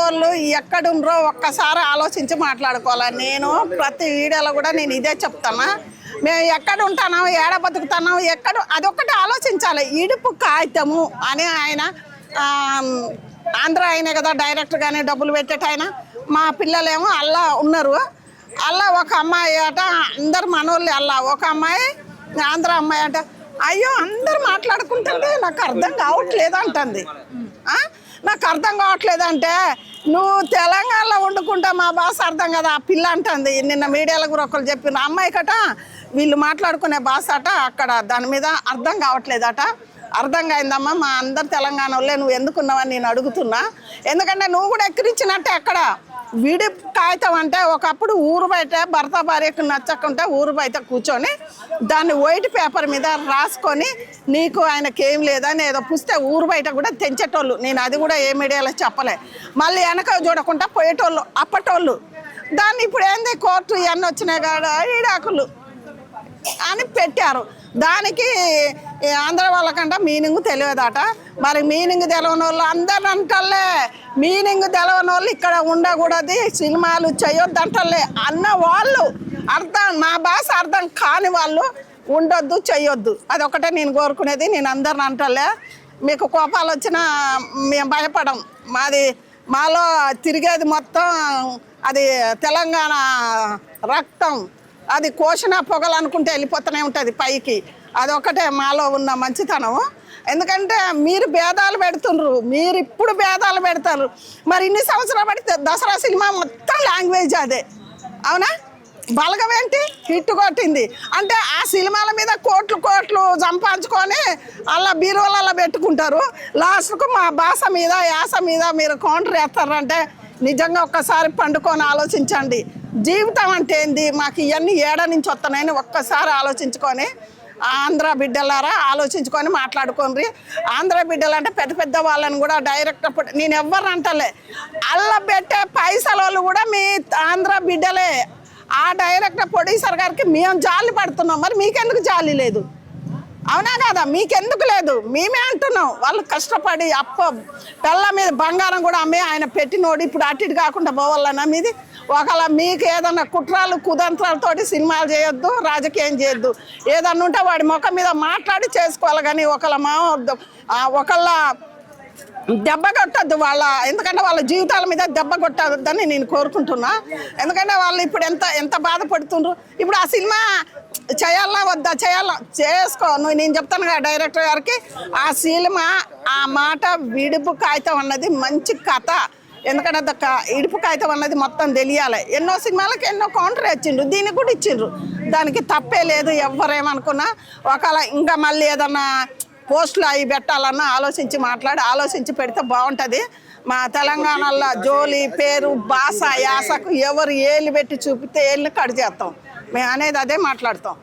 మనోళ్ళు ఎక్కడుండ్రో ఒక్కసారి ఆలోచించి మాట్లాడుకోవాలి. నేను ప్రతి వీడియోలో కూడా నేను ఇదే చెప్తాను. మేము ఎక్కడ ఉంటాను, ఏడ బతుకుతున్నాం, అదొక్కటి ఆలోచించాలి. ఇడుపు కాగితము అని ఆయన ఆంధ్ర ఆయనే కదా డైరెక్టర్ కానీ డబ్బులు పెట్టేట ఆయన. మా పిల్లలేమో అల్లా ఉన్నారు. అల్లా ఒక అమ్మాయి అట, అందరు మనోళ్ళు అల్లా ఒక అమ్మాయి ఆంధ్ర అమ్మాయి అట. అయ్యో అందరు మాట్లాడుకుంటుంటే నాకు అర్థం కావట్లేదు అంటుంది. నాకు అర్థం కావట్లేదంటే నువ్వు తెలంగాణలో వండుకుంటా మా భాష అర్థం కదా ఆ పిల్ల అంటుంది. నిన్న మీడియాలో కూడా ఒకరు చెప్పిన అమ్మాయి కట వీళ్ళు మాట్లాడుకునే భాష అట అక్కడ దాని మీద అర్థం కావట్లేదట. అర్థం కాయిందమ్మా, మా అందరు తెలంగాణ వాళ్ళే, నువ్వు ఎందుకున్నావని నేను అడుగుతున్నా. ఎందుకంటే నువ్వు కూడా ఎక్కిరించినట్టే అక్కడ విడి కాగితం అంటే ఒకప్పుడు ఊరు బయట భర్త భార్యకు నచ్చకుంటే ఊరు బయట కూర్చొని దాన్ని వైట్ పేపర్ మీద రాసుకొని నీకు ఆయనకి ఏం లేదని ఏదో పుస్తే ఊరు బయట కూడా తెంచేటోళ్ళు. నేను అది కూడా ఏ మీడియాలో చెప్పలే. మళ్ళీ వెనక చూడకుండా పోయేటోళ్ళు అప్పటోళ్ళు. దాన్ని ఇప్పుడు ఏంది కోర్టు ఇవన్నీ వచ్చినాయి కాడ ఈడాకులు అని పెట్టారు. దానికి ఆంధ్ర వాళ్ళకంట మీనింగ్ తెలియదట. మరి మీనింగ్ తెలవని వాళ్ళు అందరు అంటలే, మీనింగ్ తెలవని వాళ్ళు ఇక్కడ ఉండకూడదు, సినిమాలు చేయొద్దంటలే అన్న వాళ్ళు, అర్థం మా భాష అర్థం కాని వాళ్ళు ఉండొద్దు, చెయ్యొద్దు. అదొకటే నేను కోరుకునేది. నేను అందరిని అంటలే. మీకు కోపాలు వచ్చినా మేము భయపడం. మాలో తిరిగేది మొత్తం అది తెలంగాణ రక్తం. అది కోసిన పొగలు అనుకుంటే వెళ్ళిపోతూనే ఉంటుంది పైకి. అదొకటే మాలో ఉన్న మంచితనం. ఎందుకంటే మీరు భేదాలు పెడుతుండ్రు, మీరు ఇప్పుడు భేదాలు పెడతారు. మరి ఇన్ని సంవత్సరాలు పడితే దసరా సినిమా మొత్తం లాంగ్వేజ్ అదే, అవునా? బలగమేంటి హిట్ కొట్టింది అంటే ఆ సినిమాల మీద కోట్లు సంపాదించుకొని అలా బీరువాలలో పెట్టుకుంటారు. లాస్ట్కు మా భాష మీద యాస మీద మీరు కౌంటర్ వేస్తారంటే నిజంగా ఒక్కసారి పండుకొని ఆలోచించండి. జీవితం అంటే ఏంది, మాకు ఇవన్నీ ఏడ నుంచి వస్తున్నాయని ఒక్కసారి ఆలోచించుకొని ఆంధ్ర బిడ్డలారా ఆలోచించుకొని మాట్లాడుకోండి. ఆంధ్ర బిడ్డలు అంటే పెద్ద పెద్ద వాళ్ళని కూడా డైరెక్ట్ నేను ఎవరు అంటలే, అల్ల పెట్టే పైసల వాళ్ళు కూడా మీ ఆంధ్ర బిడ్డలే. ఆ డైరెక్టర్ ప్రొడ్యూసర్ గారికి మేము జాలి పడుతున్నాం, మరి మీకెందుకు జాలి లేదు? అవునా కదా? మీకెందుకు లేదు? మేమే అంటున్నాం. వాళ్ళు కష్టపడి పిల్ల మీద బంగారం కూడా అమ్మే ఆయన పెట్టినోడు ఇప్పుడు అటు ఇటు కాకుండా పోవాలన్నా మీది. ఒకవేళ మీకు ఏదన్నా కుట్రాలు కుతంత్రాలతోటి సినిమాలు చేయొద్దు, రాజకీయం చేయొద్దు. ఏదన్నా ఉంటే వాడి ముఖం మీద మాట్లాడి చేసుకోవాలి. కానీ ఒకళ్ళ దెబ్బ కొట్టద్దు ఎందుకంటే వాళ్ళ జీవితాల మీద దెబ్బ కొట్టద్దని నేను కోరుకుంటున్నా. ఎందుకంటే వాళ్ళు ఇప్పుడు ఎంత బాధపడుతుండ్రు. ఇప్పుడు ఆ సినిమా చేయాలా వద్దా? చేసుకో. నేను చెప్తాను కదా డైరెక్టర్ గారికి, ఆ సినిమా ఆ మాట విడుపు కాగితం అన్నది మంచి కథ. ఎందుకంటే ఇడుపు కాగితం అన్నది మొత్తం తెలియాలి. ఎన్నో సినిమాలకు ఎన్నో కౌంటర్ ఇచ్చిండ్రు, దీనికి కూడా ఇచ్చిండ్రు. దానికి తప్పే లేదు. ఎవరేమనుకున్నా ఒకవేళ ఇంకా మళ్ళీ ఏదన్నా పోస్టులు అవి పెట్టాలన్నా ఆలోచించి పెడితే బాగుంటుంది. మా తెలంగాణలో జోలి పేరు భాష యాసకు ఎవరు ఏళ్ళు పెట్టి చూపితే ఏళ్ళని కట్ చేస్తాం. మేము అనేది అదే మాట్లాడతాం.